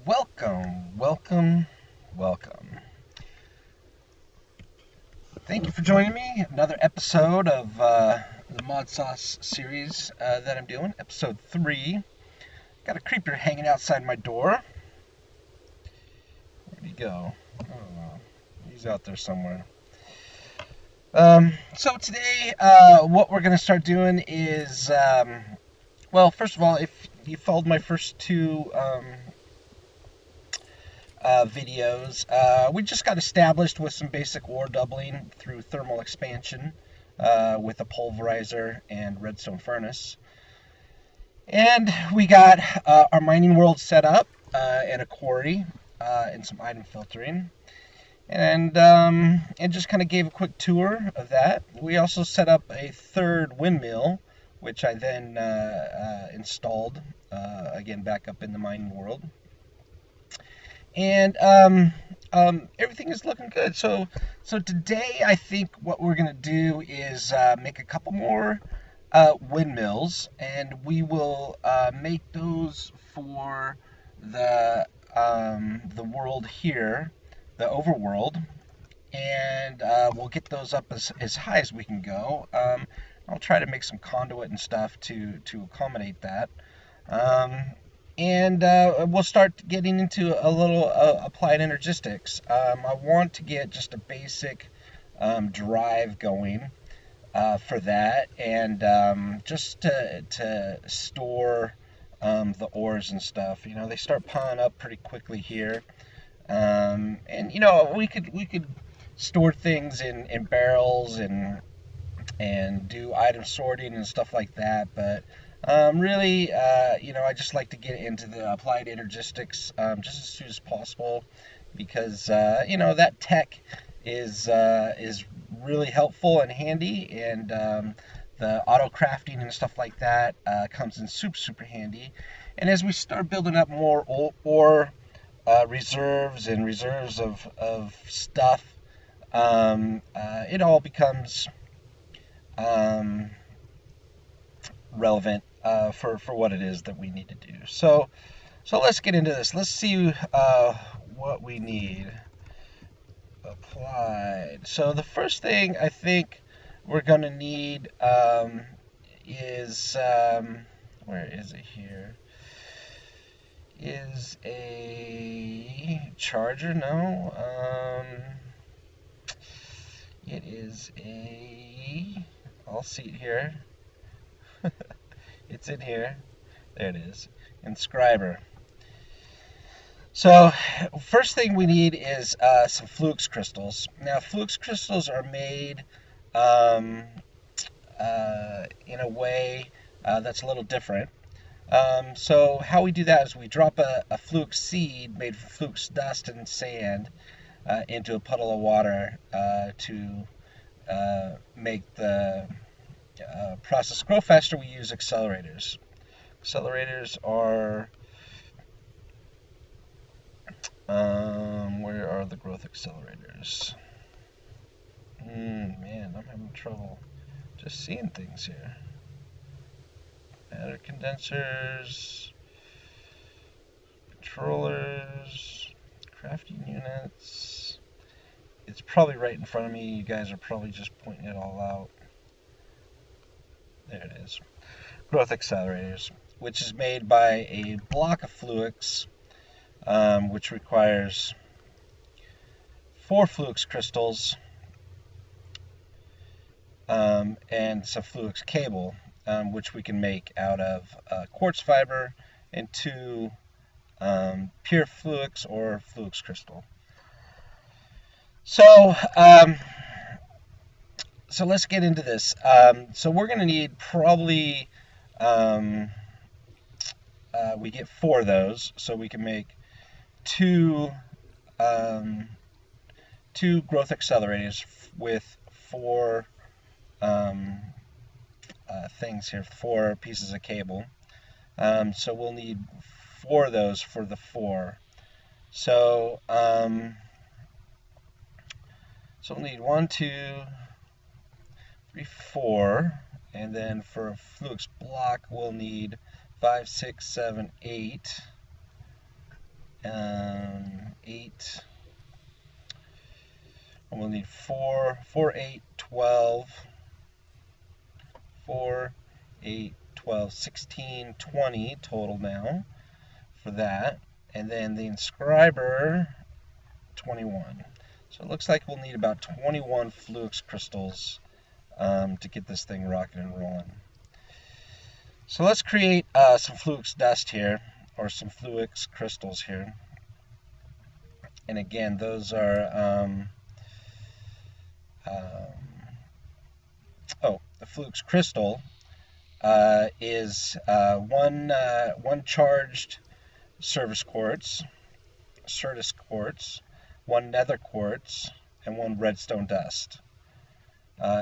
Welcome. Thank you for joining me. Another episode of the Modsauce series that I'm doing, episode 3. Got a creeper hanging outside my door. Where'd he go? I don't know. He's out there somewhere. So today, what we're going to start doing is, well, first of all, if you followed my first two videos. We just got established with some basic ore doubling through thermal expansion with a pulverizer and redstone furnace. And we got our mining world set up and a quarry and some item filtering. And just kind of gave a quick tour of that. We also set up a third windmill, which I then installed again back up in the mining world. And everything is looking good. So today I think what we're gonna do is make a couple more windmills, and we will make those for the world here, the overworld, and we'll get those up as high as we can go. I'll try to make some conduit and stuff to accommodate that. And we'll start getting into a little applied energistics. I want to get just a basic drive going for that, and just to store the ores and stuff. You know, they start piling up pretty quickly here, and you know we could store things in barrels and do item sorting and stuff like that, but really, you know, I just like to get into the applied energistics just as soon as possible, because you know, that tech is really helpful and handy, and the auto crafting and stuff like that comes in super handy. And as we start building up more ore reserves and reserves of stuff, it all becomes relevant for what it is that we need to do. So let's get into this. Let's see what we need applied. So the first thing I think we're gonna need is where is it here? Is a charger? No. It is a. I'll see it here. It's in here. There it is. Inscriber. So, first thing we need is some flux crystals. Now, flux crystals are made in a way that's a little different. So, how we do that is we drop a flux seed made from flux dust and sand into a puddle of water to make the process grow faster. We use accelerators. Accelerators are where are the growth accelerators? Man, I'm having trouble just seeing things here. Matter condensers, controllers, crafting units. It's probably right in front of me. You guys are probably just pointing it all out. There it is. Growth accelerators, which is made by a block of flux, which requires 4 flux crystals and some flux cable, which we can make out of quartz fiber and 2 pure flux or flux crystal. So let's get into this. So we're going to need probably, we get 4 of those, so we can make 2 growth accelerators with 4 things here, 4 pieces of cable. So we'll need 4 of those for the 4. So we'll need 1, 2, 3, 4, and then for a flux block we'll need 5, 6, 7, 8, 8. And we'll need 4, 4, 8, 12, 4, 8, 12, 16, 20 total now for that. And then the inscriber, 21. So it looks like we'll need about 21 Fluix crystals to get this thing rocking and rolling. So let's create some Fluix dust here, or some Fluix crystals here. And again, those are, the Fluix crystal is one charged service quartz, Certus quartz, one nether quartz, and one redstone dust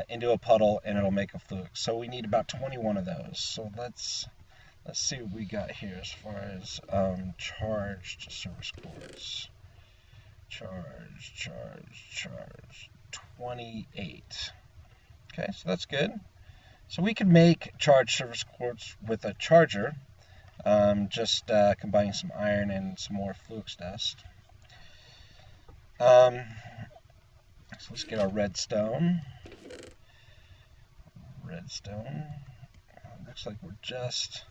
into a puddle, and it'll make a Fluix. So we need about 21 of those. So let's see what we got here as far as charged service quartz. Charge, 28. Okay, so that's good. So we can make charged service quartz with a charger, just combining some iron and some more Fluix dust. So let's get our redstone. Looks like we're just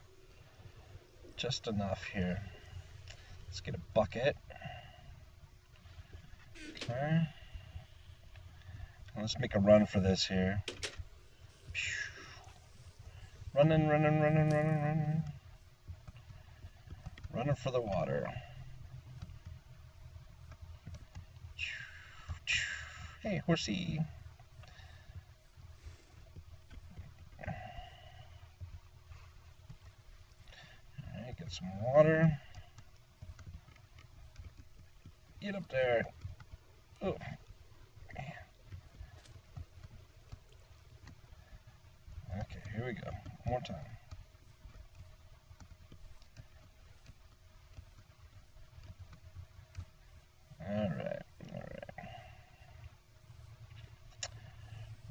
enough here. Let's get a bucket. Okay. Let's make a run for this here. Running. Running for the water. Hey, horsey. Alright, get some water. Get up there. Oh. Okay, here we go. One more time. Alright.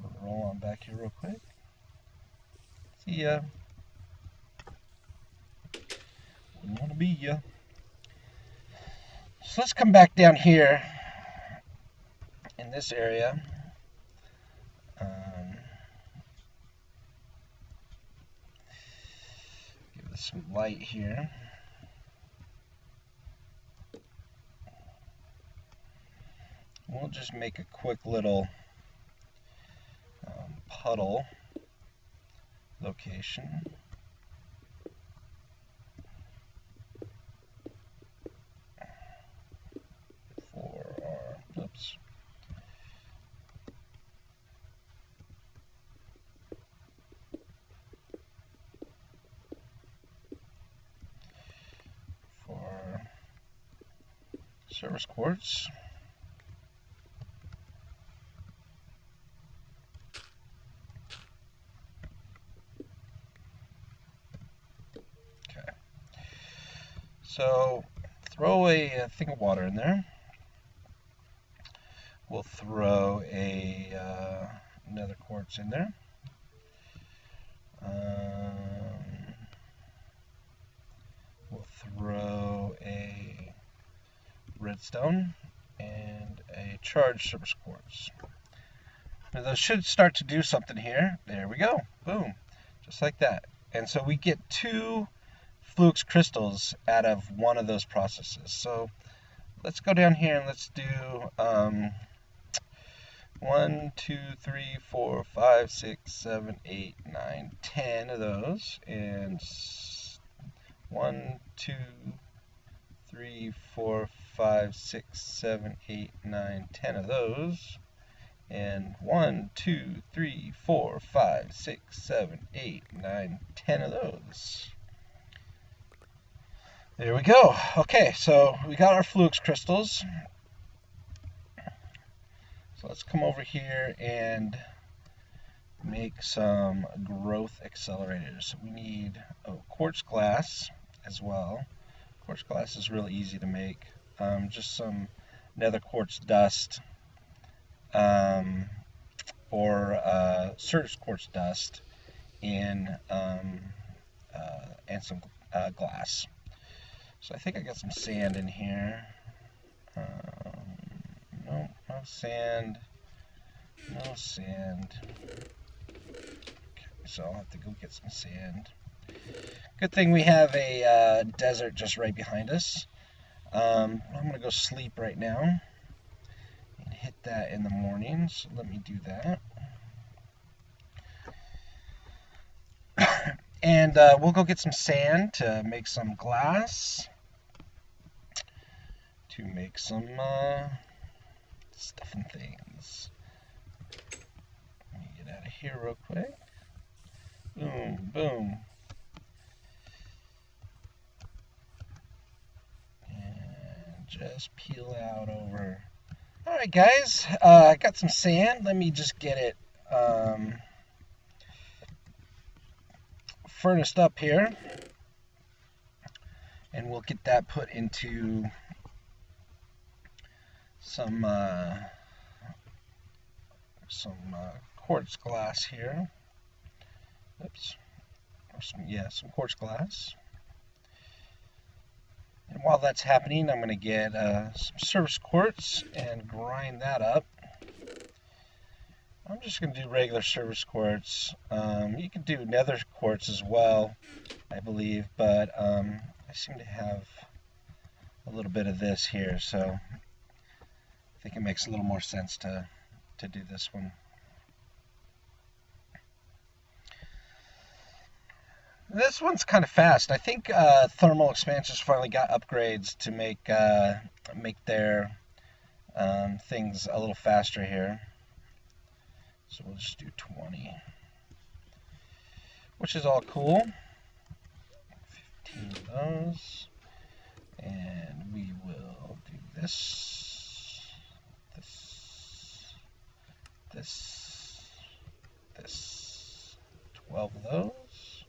We'll roll on back here real quick. See ya. Wouldn't want to be ya. So let's come back down here in this area. Give it some light here. We'll just make a quick little puddle location. For service quartz. Okay. So throw a thing of water in there. We'll throw another quartz in there. We'll throw a redstone and a charged service quartz. Now those should start to do something here. There we go. Boom. Just like that. And so we get 2 Fluix crystals out of one of those processes. So let's go down here and let's do 1, 2, 3, 4, 5, 6, 7, 8, 9, 10 of those. And 1, 2, 3, 4, 5, 6, 7, 8, 9, 10 of those. And 1, 2, 3, 4, 5, 6, 7, 8, 9, 10 of those. There we go. Okay, so we got our Fluix crystals. So let's come over here and make some growth accelerators. We need quartz glass as well. Quartz glass is really easy to make. Just some nether quartz dust or Certus quartz dust and some glass. So I think I got some sand in here. No, no sand. No sand. Okay, so I'll have to go get some sand. Good thing we have a desert just right behind us. I'm going to go sleep right now and hit that in the morning. So let me do that. And we'll go get some sand to make some glass. To make some stuff and things. Let me get out of here real quick. Boom, boom. And just peel out over. Alright guys, I got some sand. Let me just get it furnace up here. And we'll get that put into some quartz glass here. Oops. Some quartz glass. And while that's happening, I'm going to get some surface quartz and grind that up. I'm just going to do regular surface quartz. You can do nether quartz as well, I believe, but I seem to have a little bit of this here, so I think it makes a little more sense to do this one. This one's kind of fast. I think thermal expansions finally got upgrades to make their things a little faster here. So we'll just do 20, which is all cool. 15 of those, and we will do this, this, 12 of those.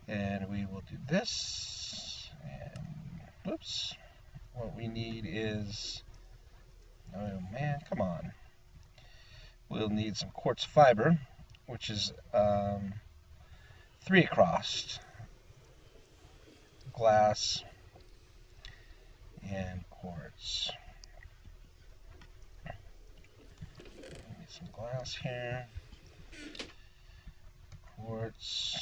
And we will do this, and whoops, what we need is, oh man, come on. We'll need some quartz fiber, which is 3 across, glass, and quartz. Need some glass here, quartz.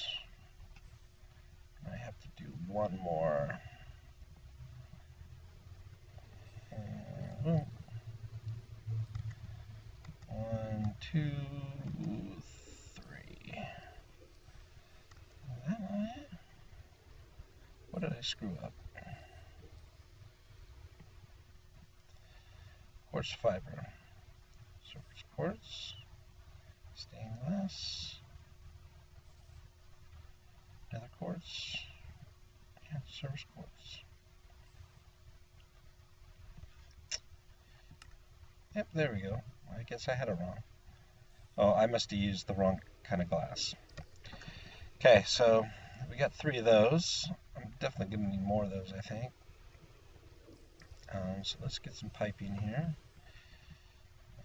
I have to do one more. 1, 2, 3. Is that on it? What did I screw up? Quartz fiber. Surface quartz. Stainless. Nether quartz. And surface quartz. Yep, there we go. I guess I had it wrong. Oh, I must have used the wrong kind of glass. Okay, so we got 3 of those. I'm definitely going to need more of those, I think. So let's get some piping here.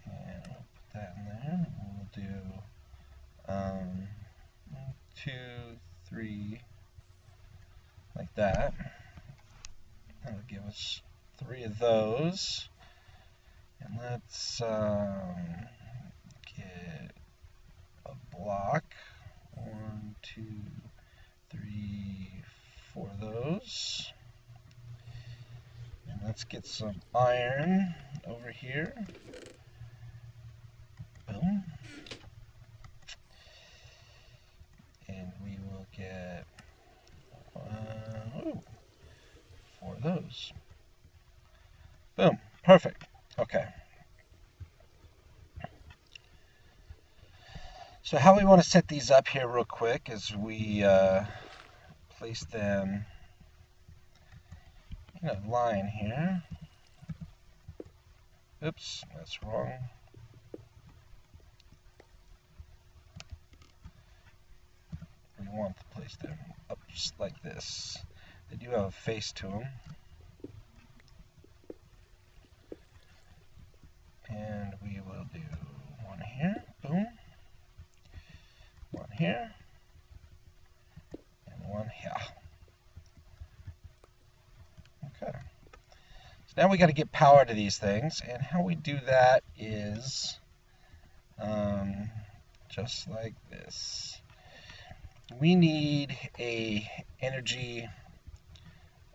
And we'll put that in there. We'll do 1, 2, 3, like that. That'll give us 3 of those. And let's get a block. 1, 2, 3, 4 of those. And let's get some iron over here. Boom. And we will get 4 of those. Boom. Perfect. Okay. So how we want to set these up here real quick is we place them in a line here. Oops, that's wrong. We want to place them up just like this. They do have a face to them. And we will do 1 here, boom. 1 here, and 1 here. Okay. So now we got to get power to these things, and how we do that is just like this. We need a energy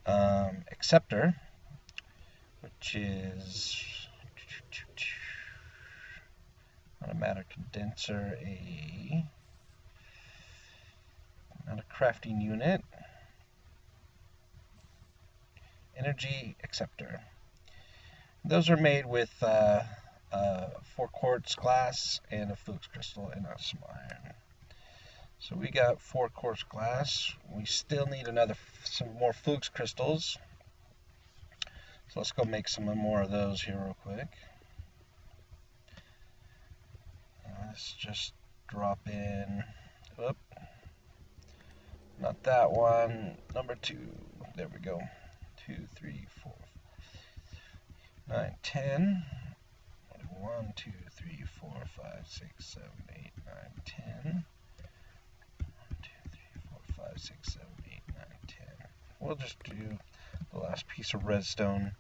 acceptor, which is not a matter condenser, not a crafting unit, energy acceptor. Those are made with 4 quartz glass and a flux crystal and some iron. So we got 4 quartz glass. We still need some more flux crystals. So let's go make some more of those here real quick. Let's just drop in, not that one, number 2, there we go, 2, 3, 4, 9, 10, 1, 2, 3, 4, 5, 6, 7, 8, 9, 10, 1, 2, 3, 4, 5, 6, 7, 8, 9, 10, we'll just do the last piece of redstone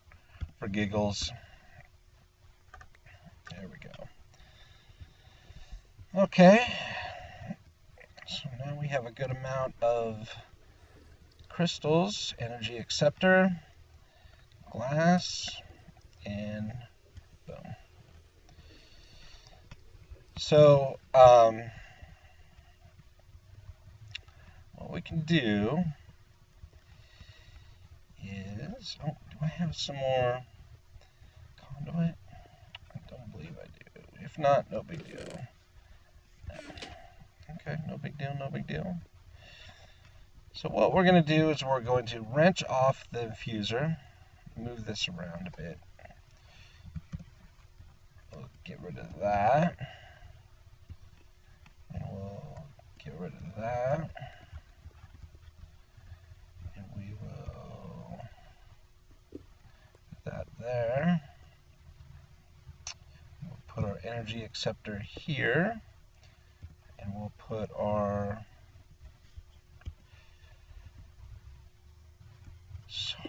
for giggles. There we go. Okay, so now we have a good amount of crystals, energy acceptor, glass, and boom. So what we can do is, do I have some more conduit? I don't believe I do. If not, no big deal. Okay, no big deal, no big deal. So what we're going to do is we're going to wrench off the infuser, move this around a bit. We'll get rid of that. And we'll get rid of that. And we will put that there. We'll put our energy acceptor here. And we'll put our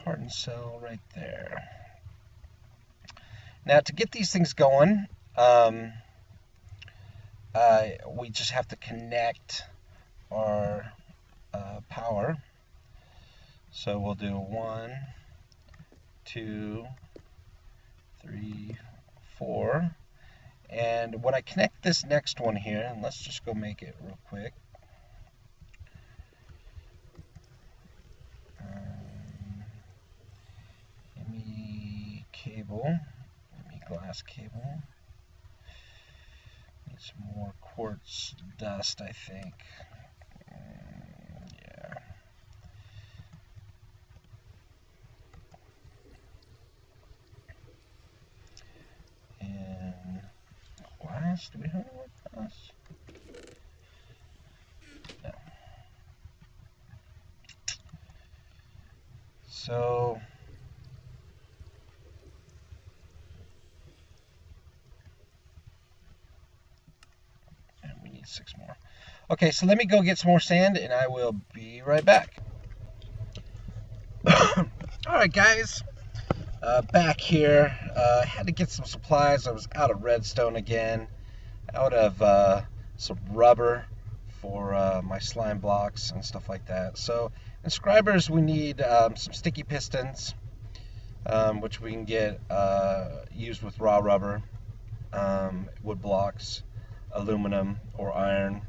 hardened cell right there. Now to get these things going, we just have to connect our power. So we'll do 1, 2, 3, 4. And when I connect this next one here, and let's just go make it real quick. Give me cable, give me glass cable. Need some more quartz dust, I think. Yeah. And glass, do we have any more glass? No. So and we need 6 more. Okay, so let me go get some more sand and I will be right back. Alright guys, back here. I had to get some supplies. I was out of redstone again, out of some rubber for my slime blocks and stuff like that. So inscribers, we need some sticky pistons, which we can get used with raw rubber, wood blocks, aluminum or iron,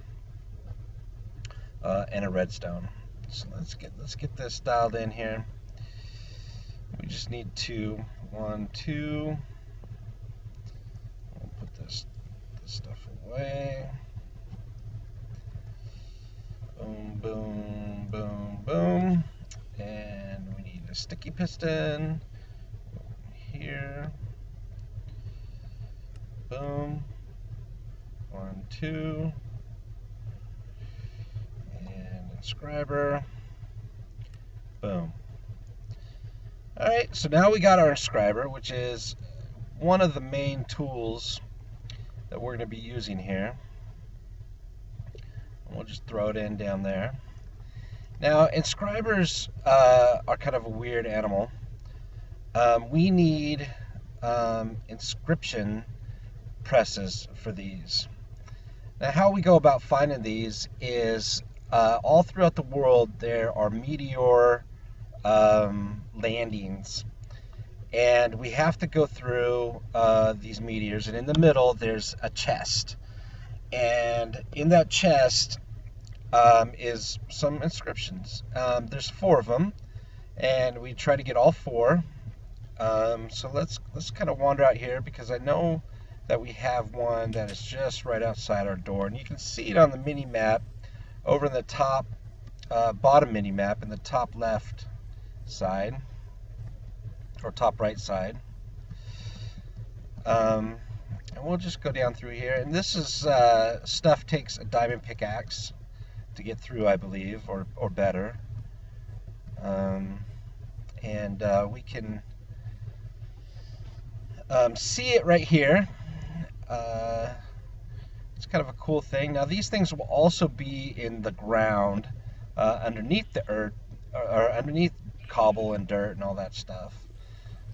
and a redstone. So let's get this dialed in here. We just need 2, 1, 2. We'll put this stuff away. Boom, boom, boom, boom. And we need a sticky piston here. Boom. 1, 2. And inscriber. Boom. Alright, so now we got our inscriber, which is one of the main tools that we're going to be using here. And we'll just throw it in down there. Now, inscribers are kind of a weird animal. we need inscription presses for these. Now, how we go about finding these is all throughout the world there are meteor landings, and we have to go through these meteors, and in the middle there's a chest, and in that chest is some inscriptions. There's 4 of them, and we try to get all 4. So let's kind of wander out here, because I know that we have one that is just right outside our door, and you can see it on the mini map over in the top bottom mini map in the top left side, or top right side. And we'll just go down through here, and this is stuff takes a diamond pickaxe to get through, I believe, or better. And we can see it right here. It's kind of a cool thing. Now, these things will also be in the ground underneath the earth, or underneath cobble and dirt and all that stuff.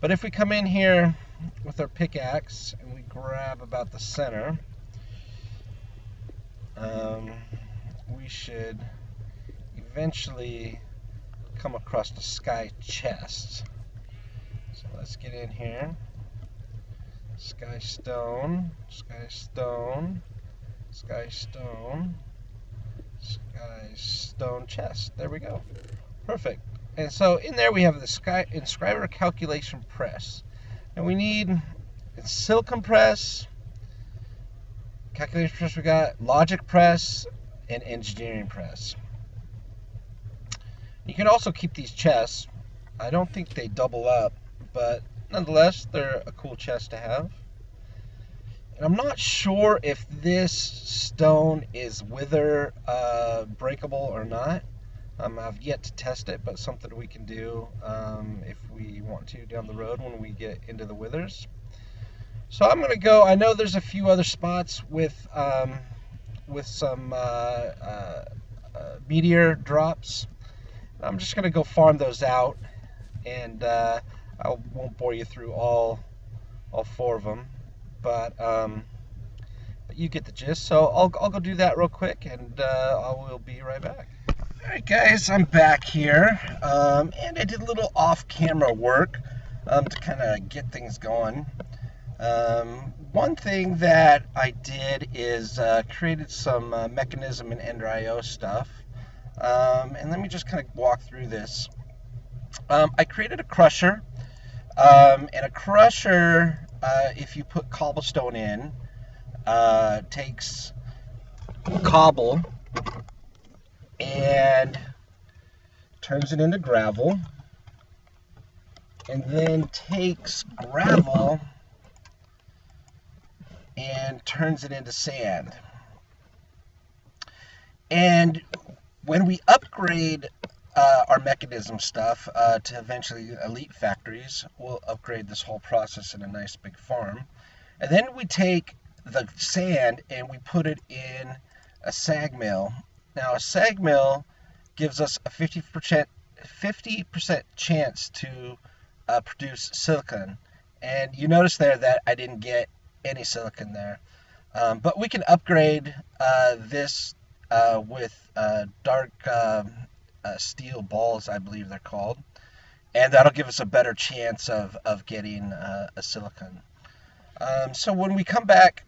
But if we come in here with our pickaxe and we grab about the center, we should eventually come across the sky chest. So let's get in here. Sky stone, sky stone, sky stone, sky stone chest. There we go. Perfect. And so in there we have the sky inscriber calculation press. And we need silicon press, calculation press, we got logic press, and engineering press. You can also keep these chests. I don't think they double up, but nonetheless, they're a cool chest to have. And I'm not sure if this stone is wither breakable or not. I've yet to test it, but something we can do if we want to down the road when we get into the withers. So I'm going to go. I know there's a few other spots with some meteor drops. I'm just going to go farm those out, and I won't bore you through all 4 of them, but you get the gist. So I'll go do that real quick, and I will be right back. Alright guys, I'm back here, and I did a little off-camera work to kind of get things going. One thing that I did is created some mechanism and Ender.io stuff, and let me just kind of walk through this. I created a crusher, and a crusher, if you put cobblestone in, takes cobble and turns it into gravel, and then takes gravel and turns it into sand. And when we upgrade our mechanism stuff to eventually elite factories, we'll upgrade this whole process in a nice big farm. And then we take the sand and we put it in a sag mill. Now, a sag mill gives us a 50% chance to produce silicon. And you notice there that I didn't get any silicon there. But we can upgrade this with dark steel balls, I believe they're called. And that'll give us a better chance of getting a silicon. So when we come back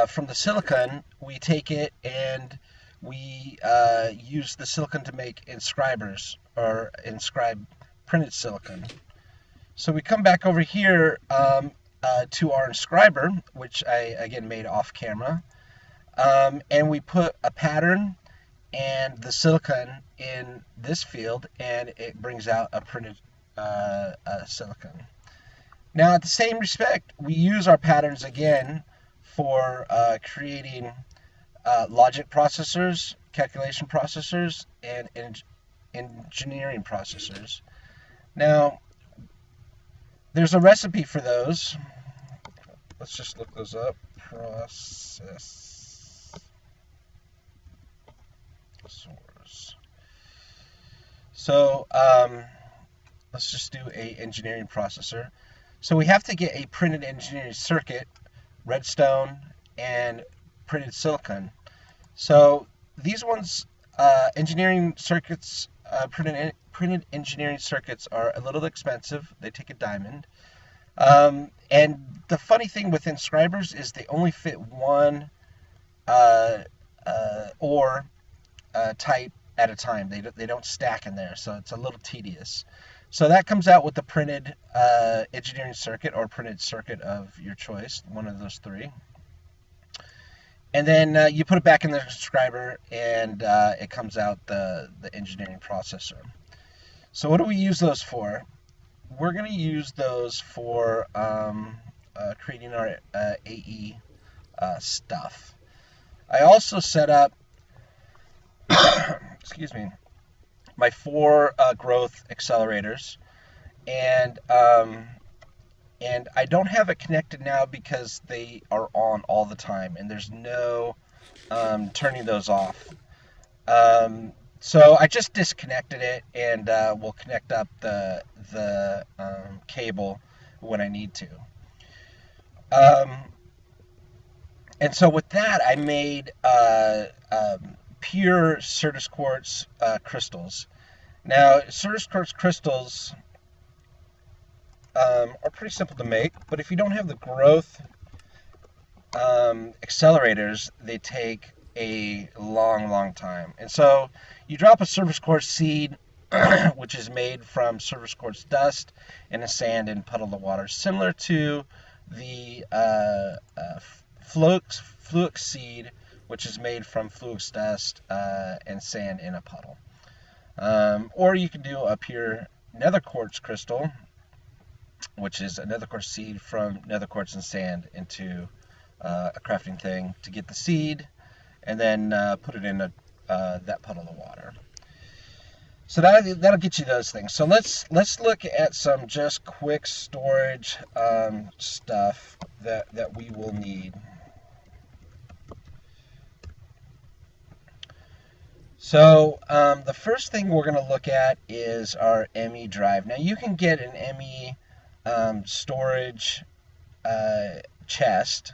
from the silicon, we take it and we use the silicon to make inscribers, or inscribe printed silicon. So we come back over here to our inscriber, which I again made off camera, and we put a pattern and the silicon in this field, and it brings out a printed silicon. Now, at the same respect, we use our patterns again for creating logic processors, calculation processors, and engineering processors. Now, there's a recipe for those. Let's just look those up. Processors. So, let's just do a engineering processor. So we have to get a printed engineering circuit, redstone, and printed silicon. So these ones, engineering circuits, printed engineering circuits are a little expensive. They take a diamond. And the funny thing with inscribers is they only fit one uh, ore type at a time. They don't stack in there, so it's a little tedious. So that comes out with the printed engineering circuit or printed circuit of your choice, one of those three. And then you put it back in the inscriber, and it comes out the engineering processor. So what do we use those for? We're going to use those for creating our AE stuff. I also set up, excuse me, my 4 growth accelerators, and I don't have it connected now because they are on all the time, and there's no turning those off. So I just disconnected it, and we'll connect up the cable when I need to. And so with that, I made pure Certus quartz crystals. Now, Certus quartz crystals are pretty simple to make, but if you don't have the growth accelerators, they take a long time. And so you drop a Certus quartz seed, which is made from Certus quartz dust and a sand and puddle of water, similar to the fluix seed, which is made from fluix dust and sand in a puddle. Or you can do a pure nether quartz crystal, which is a nether quartz seed from nether quartz and sand into a crafting thing to get the seed, and then put it in that puddle of water. So that'll get you those things. So let's look at some just quick storage stuff that we will need. So the first thing we're going to look at is our ME drive. Now you can get an ME storage chest,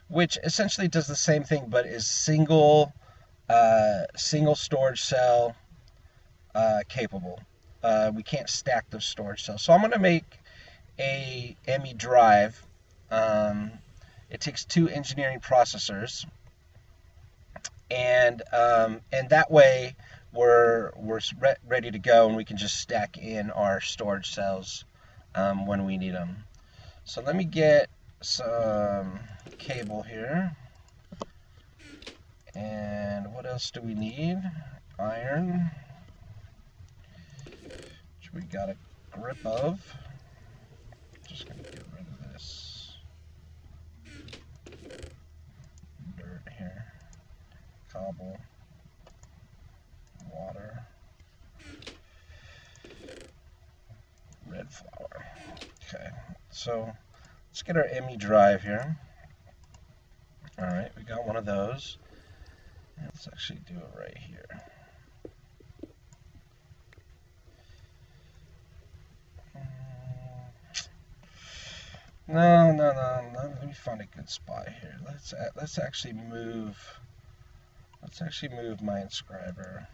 which essentially does the same thing, but is single storage cell capable. We can't stack those storage cells. So I'm going to make a ME drive. It takes 2 engineering processors, and that way we're ready to go, and we can just stack in our storage cells when we need them. So let me get some cable here. And what else do we need? Iron, which we got a grip of. Just gonna get rid of this dirt here. Cobble, water, red flour. Okay, so let's get our ME drive here. Alright, we got one of those. Let's actually do it right here. No. Let me find a good spot here. Let's actually move my inscriber,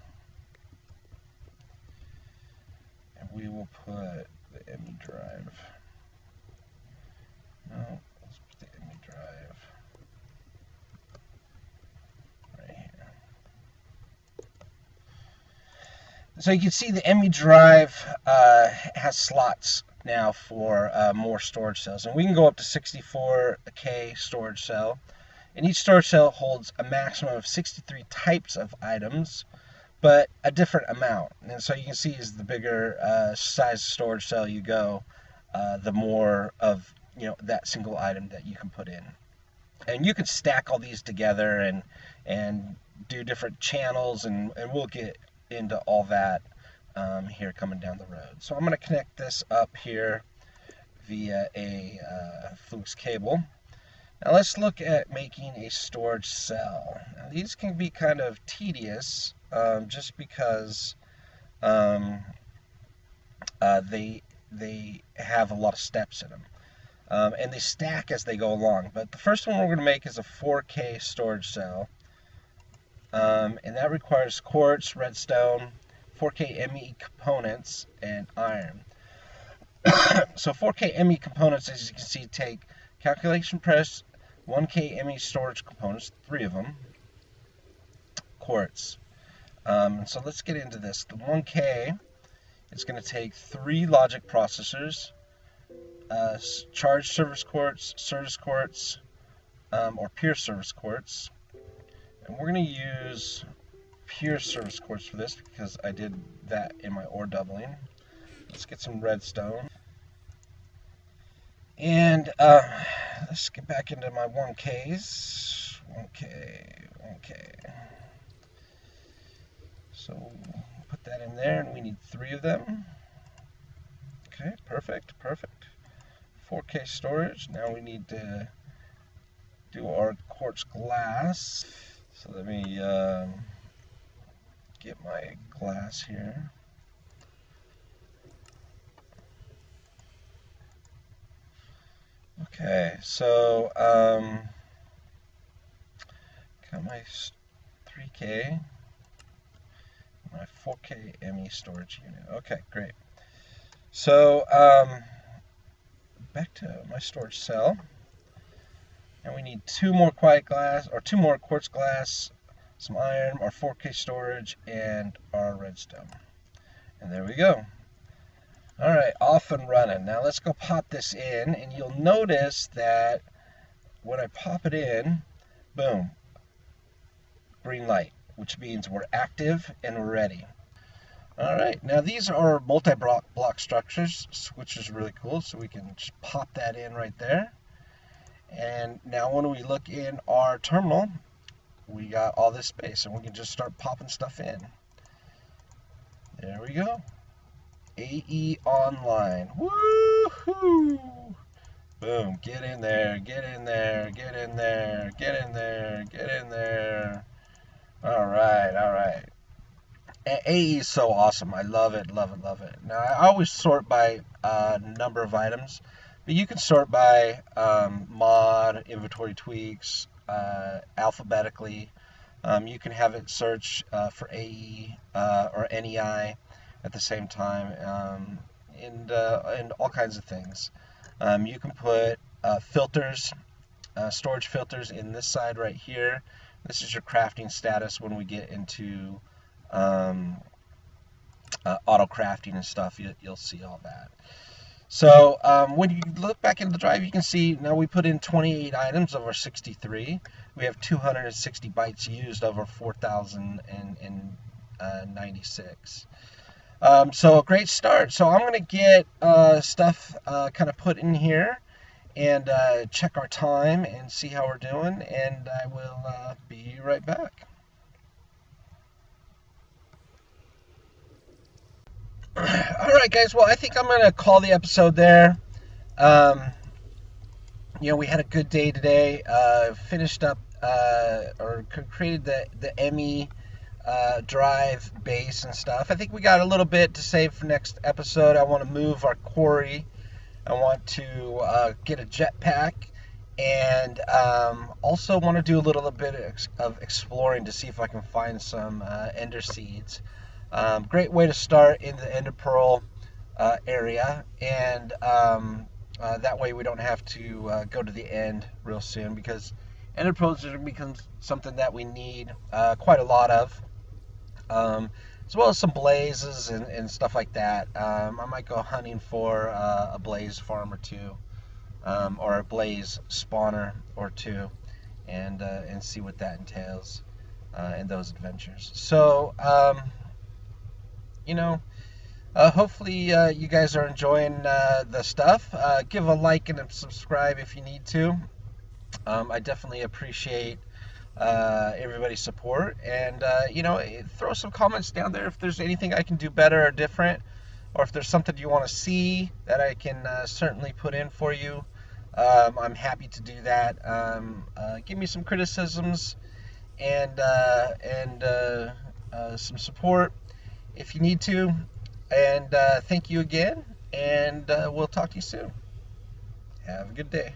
and we will put the ME drive. No, let's put the ME drive right here. So you can see the ME drive has slots now for more storage cells, and we can go up to 64K storage cell, and each storage cell holds a maximum of 63 types of items, but a different amount. And so you can see as the bigger size storage cell you go, the more of that single item that you can put in. And you can stack all these together and do different channels, and we'll get into all that here coming down the road. So I'm going to connect this up here via a Fuchs cable. Now let's look at making a storage cell. Now these can be kind of tedious just because they they have a lot of steps in them. And they stack as they go along. But the first one we're going to make is a 4K storage cell. And that requires quartz, redstone, 4K ME components, and iron. So 4K ME components, as you can see, take calculation press, 1K ME storage components, 3 of them, quartz. So let's get into this. The 1K is going to take 3 logic processors, charged service quartz, or pure service quartz. And we're going to use pure service quartz for this because I did that in my ore doubling. Let's get some redstone. And let's get back into my 1Ks. 1K. So put that in there, and we need 3 of them. Okay, perfect. 4K storage. Now we need to do our quartz glass. So let me get my glass here. Okay, so got my 3K, my 4K ME storage unit. Okay, great. So back to my storage cell. And we need 2 more two more quartz glass, some iron, our 4K storage, and our redstone. And there we go. All right, off and running. Now let's go pop this in, and you'll notice that when I pop it in, boom, green light, which means we're active and we're ready. All right, now these are multi-block structures, which is really cool, so we can just pop that in right there. And now when we look in our terminal, we got all this space, and we can just start popping stuff in. There we go. AE Online. Woohoo! Boom. Get in there. All right. AE is so awesome. I love it. Now, I always sort by number of items, but you can sort by mod, inventory tweaks, alphabetically. You can have it search for AE or NEI at the same time, and all kinds of things. You can put filters, storage filters in this side right here. This is your crafting status when we get into auto crafting and stuff. You'll see all that. So when you look back into the drive, you can see now we put in 28 items of our 63. We have 260 bytes used of our 4,096. So a great start. So I'm going to get stuff kind of put in here and check our time and see how we're doing, and I will be right back. Alright guys, well I think I'm going to call the episode there. We had a good day today. Finished up or created the ME drive base and stuff. I think we got a little bit to save for next episode. I want to move our quarry. I want to get a jetpack, and also want to do a little bit of exploring to see if I can find some ender seeds. Great way to start in the ender pearl area, and that way we don't have to go to the end real soon, because ender pearls are going to become something that we need quite a lot of. As well as some blazes and stuff like that. I might go hunting for a blaze farm or two, or a blaze spawner or two, and see what that entails in those adventures. So, hopefully you guys are enjoying the stuff. Give a like and a subscribe if you need to. I definitely appreciate everybody's support, and throw some comments down there if there's anything I can do better or different, or if there's something you want to see that I can certainly put in for you. I'm happy to do that. Give me some criticisms and some support if you need to, and thank you again, and we'll talk to you soon. Have a good day.